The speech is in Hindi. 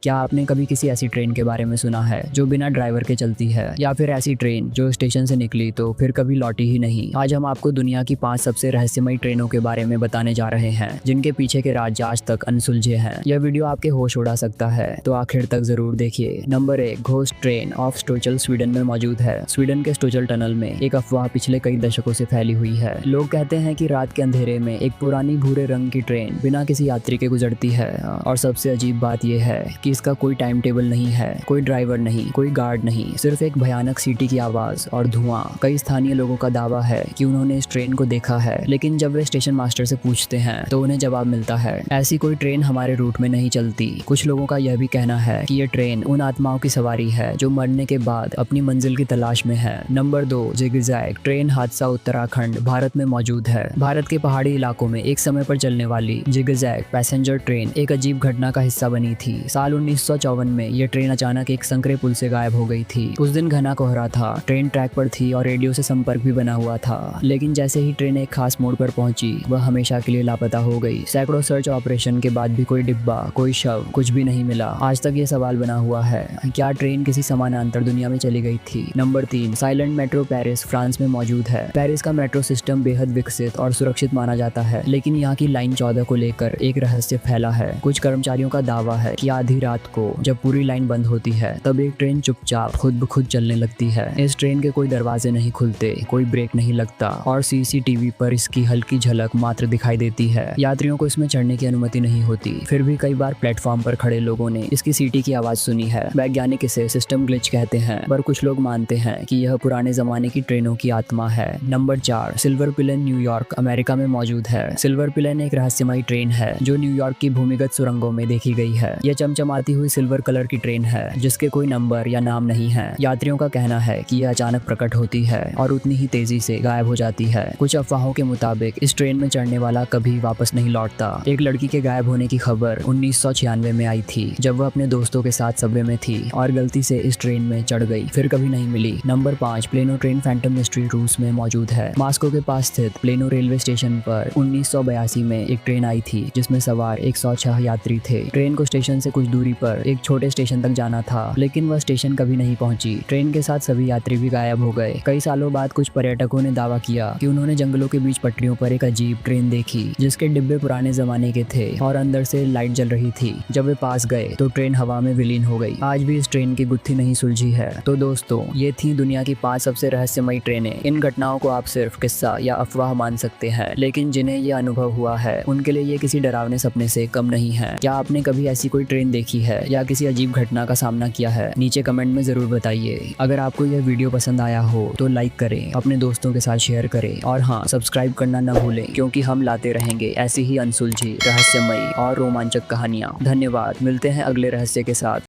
क्या आपने कभी किसी ऐसी ट्रेन के बारे में सुना है जो बिना ड्राइवर के चलती है, या फिर ऐसी ट्रेन जो स्टेशन से निकली तो फिर कभी लौटी ही नहीं। आज हम आपको दुनिया की 5 सबसे रहस्यमयी ट्रेनों के बारे में बताने जा रहे हैं जिनके पीछे के राज आज तक अनसुलझे हैं। यह वीडियो आपके होश उड़ा सकता है, तो आखिर तक जरूर देखिए। Number 1, ghost train of Stockholm Sweden में मौजूद है। स्वीडन के स्टोचल टनल में एक अफवाह पिछले कई दशकों से फैली हुई है। लोग कहते हैं कि रात के अंधेरे में एक पुरानी भूरे रंग की ट्रेन बिना किसी यात्री के गुजरती है, और सबसे अजीब बात यह है कि इसका कोई टाइम टेबल नहीं है, कोई ड्राइवर नहीं, कोई गार्ड नहीं, सिर्फ एक भयानक सीटी की आवाज और धुआं। कई स्थानीय लोगों का दावा है कि उन्होंने इस ट्रेन को देखा है, लेकिन जब वे स्टेशन मास्टर से पूछते हैं तो उन्हें जवाब मिलता है, ऐसी कोई ट्रेन हमारे रूट में नहीं चलती। कुछ लोगों का यह भी कहना है कि यह ट्रेन उन आत्माओं की सवारी है जो मरने के बाद अपनी मंजिल की तलाश में है। नंबर 2, जिगजैग ट्रेन हादसा उत्तराखंड, भारत में मौजूद है। भारत के पहाड़ी इलाकों में एक समय पर चलने वाली जिगजैग पैसेंजर ट्रेन एक अजीब घटना का हिस्सा बनी थी। साल 1954 में यह ट्रेन अचानक एक संकरे पुल से गायब हो गई थी। उस दिन घना कोहरा था, ट्रेन ट्रैक पर थी और रेडियो से संपर्क भी बना हुआ था, लेकिन जैसे ही ट्रेन एक खास मोड़ पर पहुंची, वह हमेशा के लिए लापता हो गई। सैकड़ों सर्च ऑपरेशन के बाद भी कोई डिब्बा, कोई शव, कुछ भी नहीं मिला। आज तक ये सवाल बना हुआ है, क्या ट्रेन किसी समानांतर दुनिया में चली गई थी। Number 3, silent metro Paris, France में मौजूद है। पेरिस का मेट्रो सिस्टम बेहद विकसित और सुरक्षित माना जाता है, लेकिन यहाँ की लाइन 14 को लेकर एक रहस्य फैला है। कुछ कर्मचारियों का दावा है कि आधी रात को जब पूरी लाइन बंद होती है, तब एक ट्रेन चुपचाप खुद ब खुद चलने लगती है। इस ट्रेन के कोई दरवाजे नहीं खुलते, कोई ब्रेक नहीं लगता, और सीसीटीवी पर इसकी हल्की झलक मात्र दिखाई देती है। यात्रियों को इसमें चढ़ने की अनुमति नहीं होती। फिर भी कई बार प्लेटफॉर्म पर खड़े लोगों ने इसकी सीटी की आवाज सुनी है। वैज्ञानिक इसे सिस्टम ग्लिच कहते हैं, पर कुछ लोग मानते हैं कि यह पुराने जमाने की ट्रेनों की आत्मा है। Number 4, silver Pilerne New York, America में मौजूद है। सिल्वर पिलेन एक रहस्यमयी ट्रेन है जो न्यूयॉर्क की भूमिगत सुरंगों में देखी गई है। यह चमचमाती हुई सिल्वर कलर की ट्रेन है जिसके कोई नंबर या नाम नहीं है। यात्रियों का कहना है कि यह अचानक प्रकट होती है और उतनी ही तेजी से गायब हो जाती है। कुछ अफवाहों के मुताबिक इस ट्रेन में चढ़ने वाला कभी वापस नहीं लौटता। एक लड़की के गायब होने की खबर 1996 में आई थी, जब वह अपने दोस्तों के साथ सबवे में थी और गलती से इस ट्रेन में चढ़ गई, फिर कभी नहीं मिली। नंबर 5, प्लेनो ट्रेन फैंटम मिस्ट्री, रूस में मौजूद है। मॉस्को के पास स्थित प्लेनो रेलवे स्टेशन पर 1982 में एक ट्रेन आई थी जिसमें सवार 106 यात्री थे। ट्रेन को स्टेशन से कुछ दूरी पर एक छोटे स्टेशन तक जाना था, लेकिन वह स्टेशन कभी नहीं पहुंची। ट्रेन के साथ सभी यात्री भी गायब हो गए। कई सालों बाद कुछ पर्यटकों ने दावा किया कि उन्होंने जंगलों के बीच पटरियों पर एक अजीब ट्रेन देखी जिसके डिब्बे पुराने जमाने के थे और अंदर से लाइट जल रही थी। जब वे पास गए तो ट्रेन हवा में विलीन हो गई। आज भी इस ट्रेन की गुत्थी नहीं सुलझी है। तो दोस्तों, ये थी दुनिया की 5 सबसे रहस्यमयी ट्रेनें। इन घटनाओं को आप सिर्फ किस्सा या अफवाह मान सकते हैं, लेकिन जिन्हें ये अनुभव हुआ है उनके लिए ये किसी डरावने सपने से कम नहीं है। क्या आपने कभी ऐसी कोई ट्रेन देखी है या किसी अजीब घटना का सामना किया है? नीचे कमेंट में जरूर बताइए। अगर आपको यह वीडियो पसंद आया हो तो लाइक करें, अपने दोस्तों के साथ शेयर करें, और हाँ, सब्सक्राइब करना न भूलें, क्योंकि हम लाते रहेंगे ऐसी ही अनसुलझी, रहस्यमयी और रोमांचक कहानियाँ। धन्यवाद। मिलते हैं अगले रहस्य के साथ।